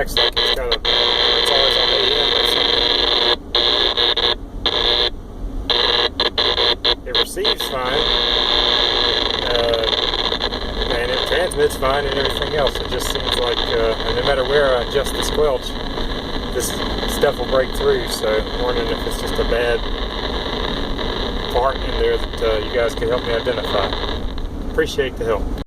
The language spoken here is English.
acts like it's got it's always on AM or something. It receives fine, and it transmits fine and everything else. It just seems like no matter where I adjust the squelch, this stuff will break through. So I'm wondering if it's just a bad part in there that you guys can help me identify. Appreciate the help.